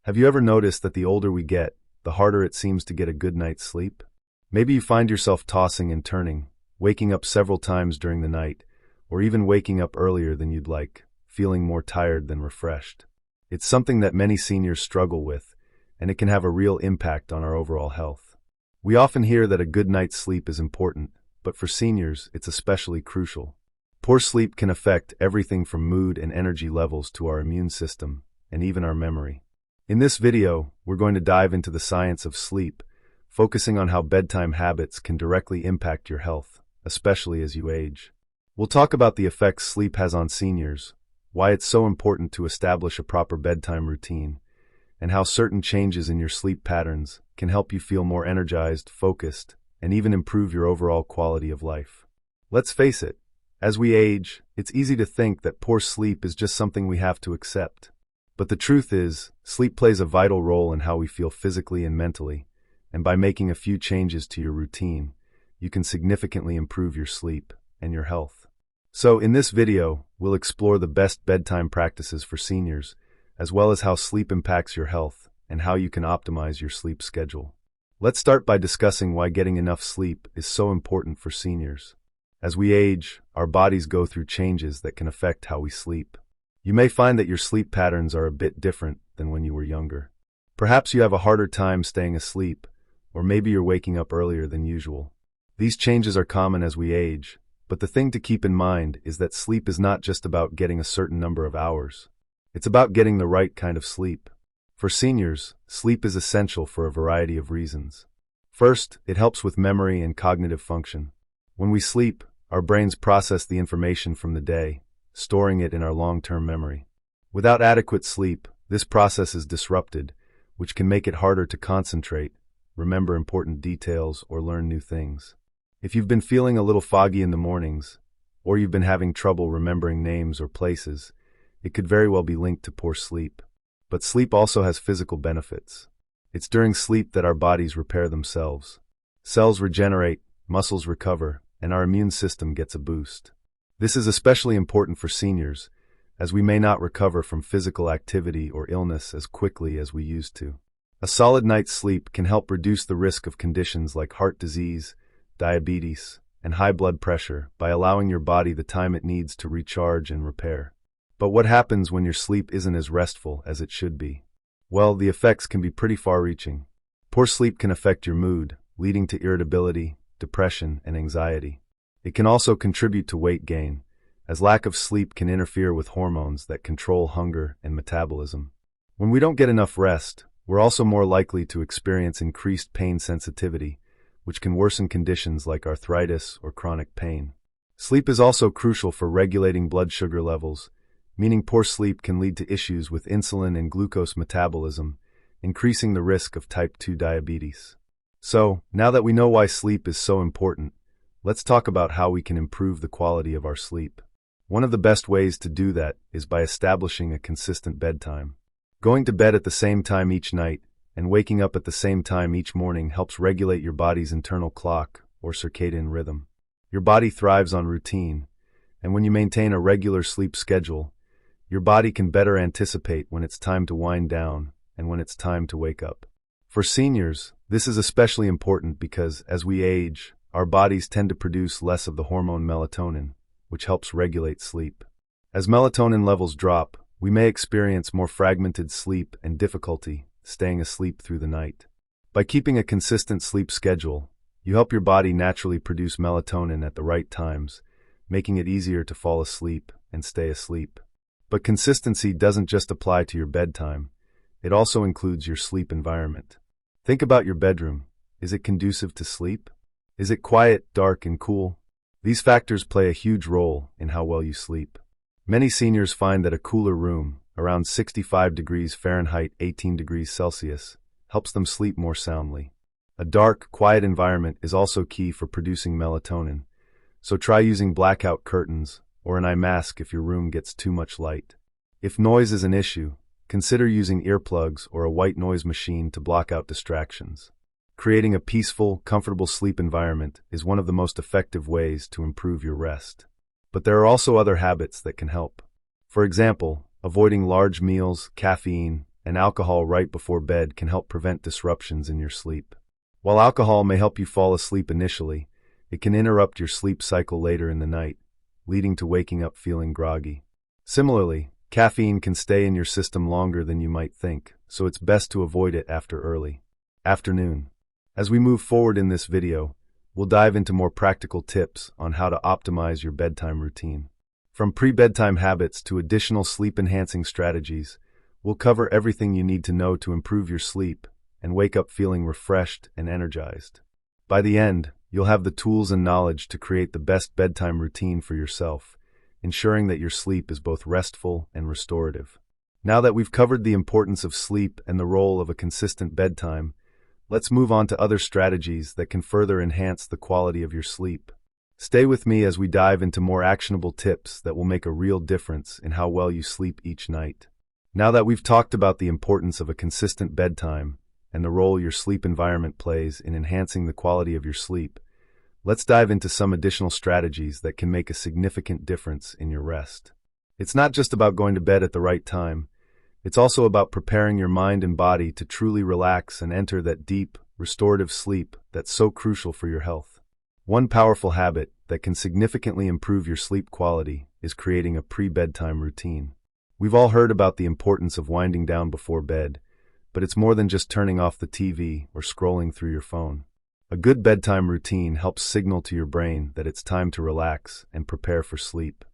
Have you ever noticed that the older we get, the harder it seems to get a good night's sleep? Maybe you find yourself tossing and turning, waking up several times during the night, or even waking up earlier than you'd like, feeling more tired than refreshed. It's something that many seniors struggle with, and it can have a real impact on our overall health. We often hear that a good night's sleep is important, but for seniors, it's especially crucial. Poor sleep can affect everything from mood and energy levels to our immune system, and even our memory. In this video, we're going to dive into the science of sleep, focusing on how bedtime habits can directly impact your health, especially as you age. We'll talk about the effects sleep has on seniors, why it's so important to establish a proper bedtime routine, and how certain changes in your sleep patterns can help you feel more energized, focused, and even improve your overall quality of life. Let's face it, as we age, it's easy to think that poor sleep is just something we have to accept. But the truth is, sleep plays a vital role in how we feel physically and mentally, and by making a few changes to your routine, you can significantly improve your sleep and your health. So in this video, we'll explore the best bedtime practices for seniors, as well as how sleep impacts your health and how you can optimize your sleep schedule. Let's start by discussing why getting enough sleep is so important for seniors. As we age, our bodies go through changes that can affect how we sleep. You may find that your sleep patterns are a bit different than when you were younger. Perhaps you have a harder time staying asleep, or maybe you're waking up earlier than usual. These changes are common as we age, but the thing to keep in mind is that sleep is not just about getting a certain number of hours. It's about getting the right kind of sleep. For seniors, sleep is essential for a variety of reasons. First, it helps with memory and cognitive function. When we sleep, our brains process the information from the day, storing it in our long-term memory. Without adequate sleep, this process is disrupted, which can make it harder to concentrate, remember important details, or learn new things. If you've been feeling a little foggy in the mornings, or you've been having trouble remembering names or places, it could very well be linked to poor sleep. But sleep also has physical benefits. It's during sleep that our bodies repair themselves. Cells regenerate, muscles recover, and our immune system gets a boost. This is especially important for seniors, as we may not recover from physical activity or illness as quickly as we used to. A solid night's sleep can help reduce the risk of conditions like heart disease, diabetes, and high blood pressure by allowing your body the time it needs to recharge and repair. But what happens when your sleep isn't as restful as it should be? Well, the effects can be pretty far-reaching. Poor sleep can affect your mood, leading to irritability, depression, and anxiety. It can also contribute to weight gain, as lack of sleep can interfere with hormones that control hunger and metabolism. When we don't get enough rest, we're also more likely to experience increased pain sensitivity, which can worsen conditions like arthritis or chronic pain. Sleep is also crucial for regulating blood sugar levels, meaning poor sleep can lead to issues with insulin and glucose metabolism, increasing the risk of type 2 diabetes. So, now that we know why sleep is so important, let's talk about how we can improve the quality of our sleep. One of the best ways to do that is by establishing a consistent bedtime. Going to bed at the same time each night and waking up at the same time each morning helps regulate your body's internal clock, or circadian rhythm. Your body thrives on routine, and when you maintain a regular sleep schedule, your body can better anticipate when it's time to wind down and when it's time to wake up. For seniors, this is especially important because, as we age, our bodies tend to produce less of the hormone melatonin, which helps regulate sleep. As melatonin levels drop, we may experience more fragmented sleep and difficulty staying asleep through the night. By keeping a consistent sleep schedule, you help your body naturally produce melatonin at the right times, making it easier to fall asleep and stay asleep. But consistency doesn't just apply to your bedtime, it also includes your sleep environment. Think about your bedroom. Is it conducive to sleep? Is it quiet, dark, and cool? These factors play a huge role in how well you sleep. Many seniors find that a cooler room, around 65 degrees Fahrenheit, 18 degrees Celsius, helps them sleep more soundly. A dark, quiet environment is also key for producing melatonin, so try using blackout curtains or an eye mask if your room gets too much light. If noise is an issue, consider using earplugs or a white noise machine to block out distractions. Creating a peaceful, comfortable sleep environment is one of the most effective ways to improve your rest. But there are also other habits that can help. For example, avoiding large meals, caffeine, and alcohol right before bed can help prevent disruptions in your sleep. While alcohol may help you fall asleep initially, it can interrupt your sleep cycle later in the night, leading to waking up feeling groggy. Similarly, caffeine can stay in your system longer than you might think, so it's best to avoid it after early afternoon. As we move forward in this video, we'll dive into more practical tips on how to optimize your bedtime routine. From pre-bedtime habits to additional sleep-enhancing strategies, we'll cover everything you need to know to improve your sleep and wake up feeling refreshed and energized. By the end, you'll have the tools and knowledge to create the best bedtime routine for yourself, ensuring that your sleep is both restful and restorative. Now that we've covered the importance of sleep and the role of a consistent bedtime, let's move on to other strategies that can further enhance the quality of your sleep. Stay with me as we dive into more actionable tips that will make a real difference in how well you sleep each night. Now that we've talked about the importance of a consistent bedtime and the role your sleep environment plays in enhancing the quality of your sleep, let's dive into some additional strategies that can make a significant difference in your rest. It's not just about going to bed at the right time. It's also about preparing your mind and body to truly relax and enter that deep, restorative sleep that's so crucial for your health. One powerful habit that can significantly improve your sleep quality is creating a pre-bedtime routine. We've all heard about the importance of winding down before bed, but it's more than just turning off the TV or scrolling through your phone. A good bedtime routine helps signal to your brain that it's time to relax and prepare for sleep.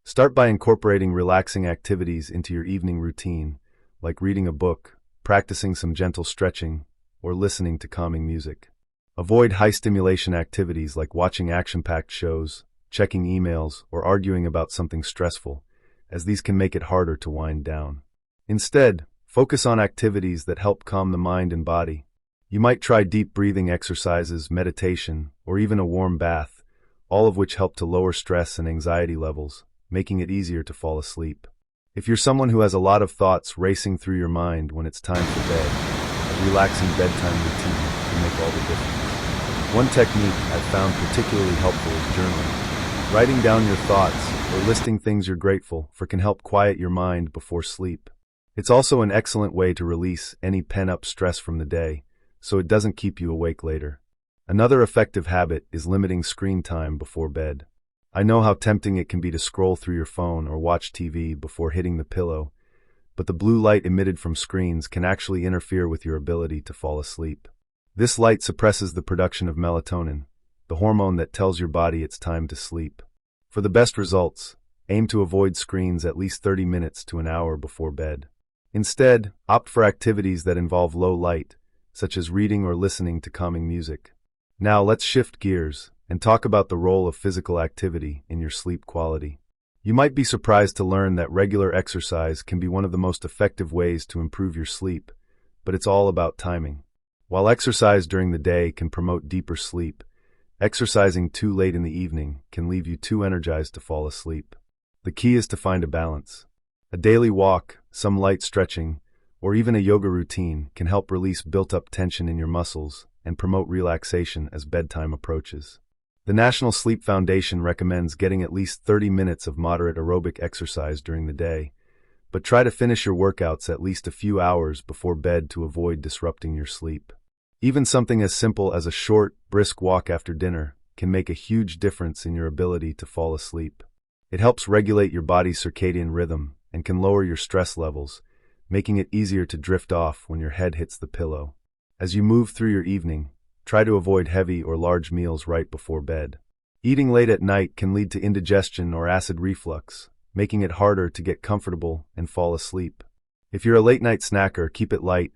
Start by incorporating relaxing activities into your evening routine, like reading a book, practicing some gentle stretching, or listening to calming music. Avoid high-stimulation activities like watching action-packed shows, checking emails, or arguing about something stressful, as these can make it harder to wind down. Instead, focus on activities that help calm the mind and body. You might try deep breathing exercises, meditation, or even a warm bath, all of which help to lower stress and anxiety levels, making it easier to fall asleep. If you're someone who has a lot of thoughts racing through your mind when it's time for bed, a relaxing bedtime routine can make all the difference. One technique I've found particularly helpful is journaling. Writing down your thoughts or listing things you're grateful for can help quiet your mind before sleep. It's also an excellent way to release any pent-up stress from the day, so it doesn't keep you awake later. Another effective habit is limiting screen time before bed. I know how tempting it can be to scroll through your phone or watch TV before hitting the pillow, but the blue light emitted from screens can actually interfere with your ability to fall asleep. This light suppresses the production of melatonin, the hormone that tells your body it's time to sleep. For the best results, aim to avoid screens at least 30 minutes to an hour before bed. Instead, opt for activities that involve low light, such as reading or listening to calming music. Now let's shift gears and talk about the role of physical activity in your sleep quality. You might be surprised to learn that regular exercise can be one of the most effective ways to improve your sleep, but it's all about timing. While exercise during the day can promote deeper sleep, exercising too late in the evening can leave you too energized to fall asleep. The key is to find a balance. A daily walk, some light stretching, or even a yoga routine can help release built-up tension in your muscles and promote relaxation as bedtime approaches. The National Sleep Foundation recommends getting at least 30 minutes of moderate aerobic exercise during the day, but try to finish your workouts at least a few hours before bed to avoid disrupting your sleep. Even something as simple as a short, brisk walk after dinner can make a huge difference in your ability to fall asleep. It helps regulate your body's circadian rhythm and can lower your stress levels, making it easier to drift off when your head hits the pillow. As you move through your evening, try to avoid heavy or large meals right before bed. Eating late at night can lead to indigestion or acid reflux, making it harder to get comfortable and fall asleep. If you're a late-night snacker, keep it light.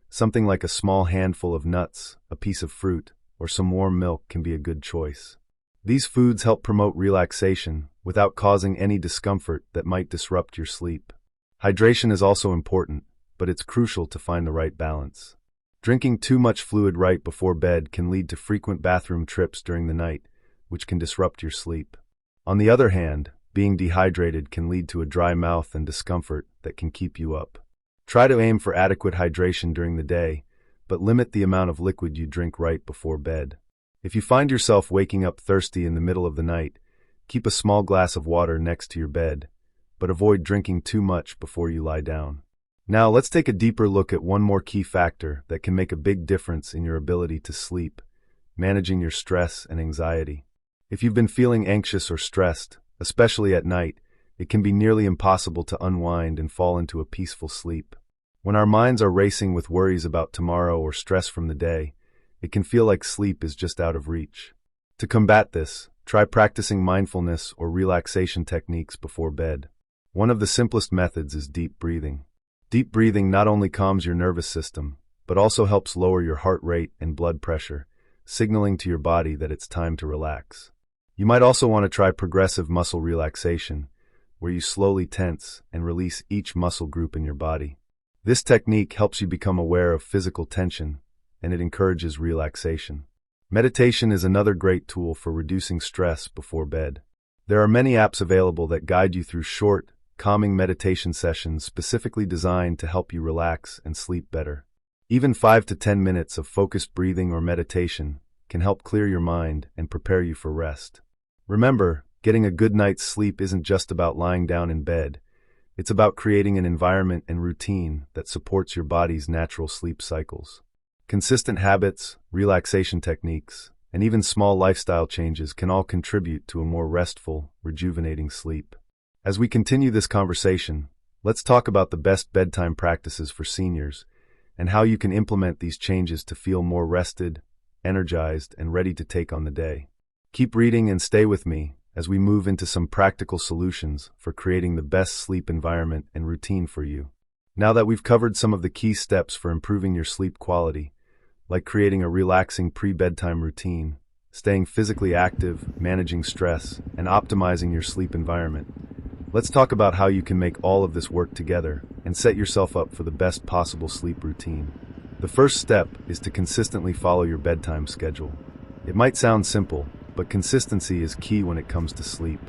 Something like a small handful of nuts, a piece of fruit, or some warm milk can be a good choice. These foods help promote relaxation without causing any discomfort that might disrupt your sleep. Hydration is also important, but it's crucial to find the right balance. Drinking too much fluid right before bed can lead to frequent bathroom trips during the night, which can disrupt your sleep. On the other hand, being dehydrated can lead to a dry mouth and discomfort that can keep you up. Try to aim for adequate hydration during the day, but limit the amount of liquid you drink right before bed. If you find yourself waking up thirsty in the middle of the night, keep a small glass of water next to your bed, but avoid drinking too much before you lie down. Now, let's take a deeper look at one more key factor that can make a big difference in your ability to sleep: managing your stress and anxiety. If you've been feeling anxious or stressed, especially at night, it can be nearly impossible to unwind and fall into a peaceful sleep. When our minds are racing with worries about tomorrow or stress from the day, it can feel like sleep is just out of reach. To combat this, try practicing mindfulness or relaxation techniques before bed. One of the simplest methods is deep breathing. Deep breathing not only calms your nervous system, but also helps lower your heart rate and blood pressure, signaling to your body that it's time to relax. You might also want to try progressive muscle relaxation, where you slowly tense and release each muscle group in your body. This technique helps you become aware of physical tension, and it encourages relaxation. Meditation is another great tool for reducing stress before bed. There are many apps available that guide you through short, calming meditation sessions specifically designed to help you relax and sleep better. Even 5 to 10 minutes of focused breathing or meditation can help clear your mind and prepare you for rest. Remember, getting a good night's sleep isn't just about lying down in bed. It's about creating an environment and routine that supports your body's natural sleep cycles. Consistent habits, relaxation techniques, and even small lifestyle changes can all contribute to a more restful, rejuvenating sleep. As we continue this conversation, let's talk about the best bedtime practices for seniors and how you can implement these changes to feel more rested, energized, and ready to take on the day. Keep reading and stay with me as we move into some practical solutions for creating the best sleep environment and routine for you. Now that we've covered some of the key steps for improving your sleep quality, like creating a relaxing pre-bedtime routine, staying physically active, managing stress, and optimizing your sleep environment, let's talk about how you can make all of this work together and set yourself up for the best possible sleep routine. The first step is to consistently follow your bedtime schedule. It might sound simple, but consistency is key when it comes to sleep.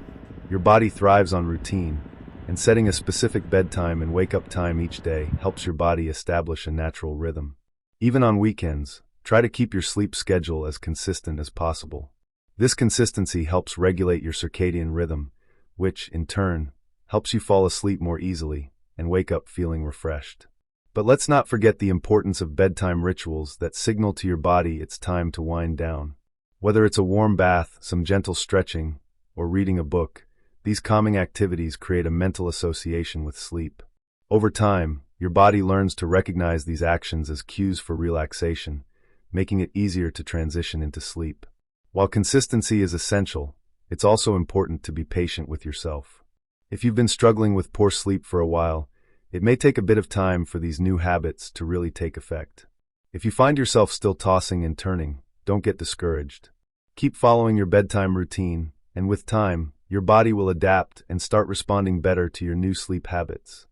Your body thrives on routine, and setting a specific bedtime and wake-up time each day helps your body establish a natural rhythm. Even on weekends, try to keep your sleep schedule as consistent as possible. This consistency helps regulate your circadian rhythm, which, in turn, helps you fall asleep more easily and wake up feeling refreshed. But let's not forget the importance of bedtime rituals that signal to your body it's time to wind down. Whether it's a warm bath, some gentle stretching, or reading a book, these calming activities create a mental association with sleep. Over time, your body learns to recognize these actions as cues for relaxation, making it easier to transition into sleep. While consistency is essential, it's also important to be patient with yourself. If you've been struggling with poor sleep for a while, it may take a bit of time for these new habits to really take effect. If you find yourself still tossing and turning, don't get discouraged. Keep following your bedtime routine, and with time, your body will adapt and start responding better to your new sleep habits.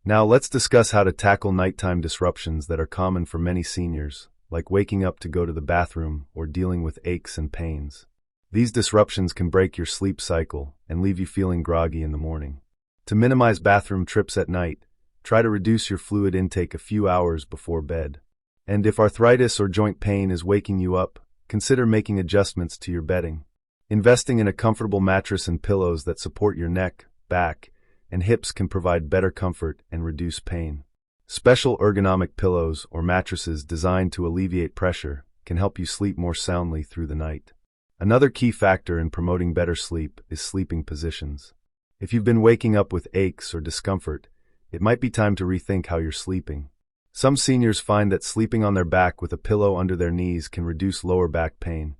Now let's discuss how to tackle nighttime disruptions that are common for many seniors, like waking up to go to the bathroom or dealing with aches and pains. These disruptions can break your sleep cycle and leave you feeling groggy in the morning. To minimize bathroom trips at night, try to reduce your fluid intake a few hours before bed. And if arthritis or joint pain is waking you up, consider making adjustments to your bedding. Investing in a comfortable mattress and pillows that support your neck, back, and hips can provide better comfort and reduce pain. Special ergonomic pillows or mattresses designed to alleviate pressure can help you sleep more soundly through the night. Another key factor in promoting better sleep is sleeping positions. If you've been waking up with aches or discomfort, it might be time to rethink how you're sleeping. Some seniors find that sleeping on their back with a pillow under their knees can reduce lower back pain,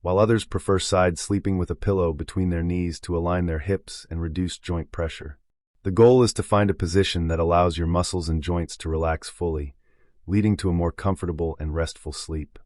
while others prefer side sleeping with a pillow between their knees to align their hips and reduce joint pressure. The goal is to find a position that allows your muscles and joints to relax fully, leading to a more comfortable and restful sleep.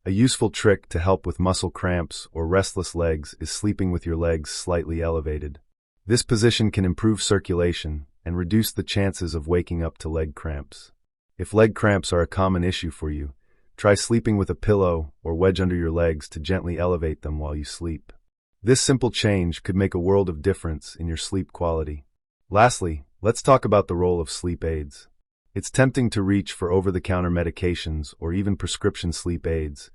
A useful trick to help with muscle cramps or restless legs is sleeping with your legs slightly elevated. This position can improve circulation and reduce the chances of waking up to leg cramps. If leg cramps are a common issue for you, try sleeping with a pillow or wedge under your legs to gently elevate them while you sleep. This simple change could make a world of difference in your sleep quality. Lastly, let's talk about the role of sleep aids. It's tempting to reach for over-the-counter medications or even prescription sleep aids,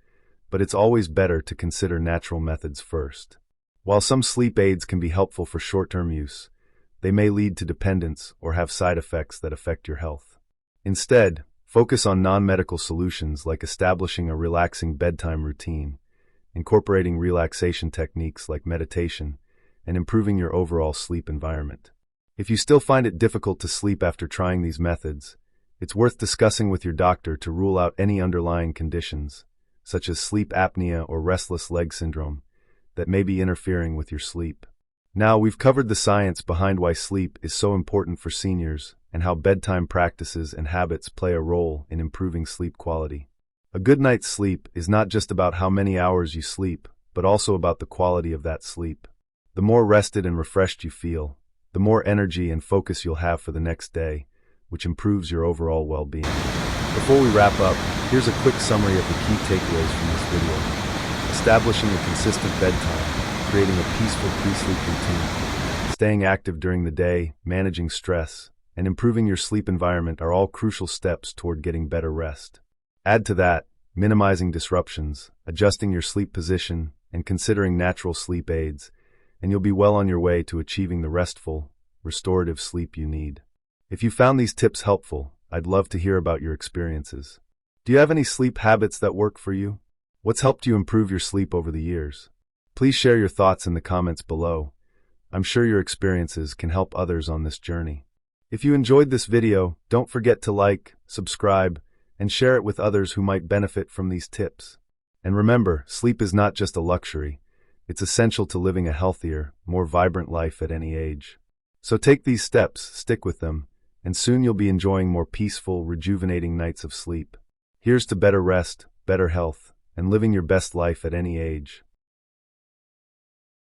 but it's always better to consider natural methods first. While some sleep aids can be helpful for short-term use, they may lead to dependence or have side effects that affect your health. Instead, focus on non-medical solutions like establishing a relaxing bedtime routine, incorporating relaxation techniques like meditation, and improving your overall sleep environment. If you still find it difficult to sleep after trying these methods, it's worth discussing with your doctor to rule out any underlying conditions, such as sleep apnea or restless leg syndrome, that may be interfering with your sleep. Now, we've covered the science behind why sleep is so important for seniors and how bedtime practices and habits play a role in improving sleep quality. A good night's sleep is not just about how many hours you sleep, but also about the quality of that sleep. The more rested and refreshed you feel, the more energy and focus you'll have for the next day, which improves your overall well-being. Before we wrap up, here's a quick summary of the key takeaways from this video. Establishing a consistent bedtime, creating a peaceful pre-sleep routine, staying active during the day, managing stress, and improving your sleep environment are all crucial steps toward getting better rest. Add to that, minimizing disruptions, adjusting your sleep position, and considering natural sleep aids, and you'll be well on your way to achieving the restful, restorative sleep you need. If you found these tips helpful, I'd love to hear about your experiences. Do you have any sleep habits that work for you? What's helped you improve your sleep over the years? Please share your thoughts in the comments below. I'm sure your experiences can help others on this journey. If you enjoyed this video, don't forget to like, subscribe, and share it with others who might benefit from these tips. And remember, sleep is not just a luxury. It's essential to living a healthier, more vibrant life at any age. So take these steps, stick with them, and soon you'll be enjoying more peaceful, rejuvenating nights of sleep. Here's to better rest, better health, and living your best life at any age.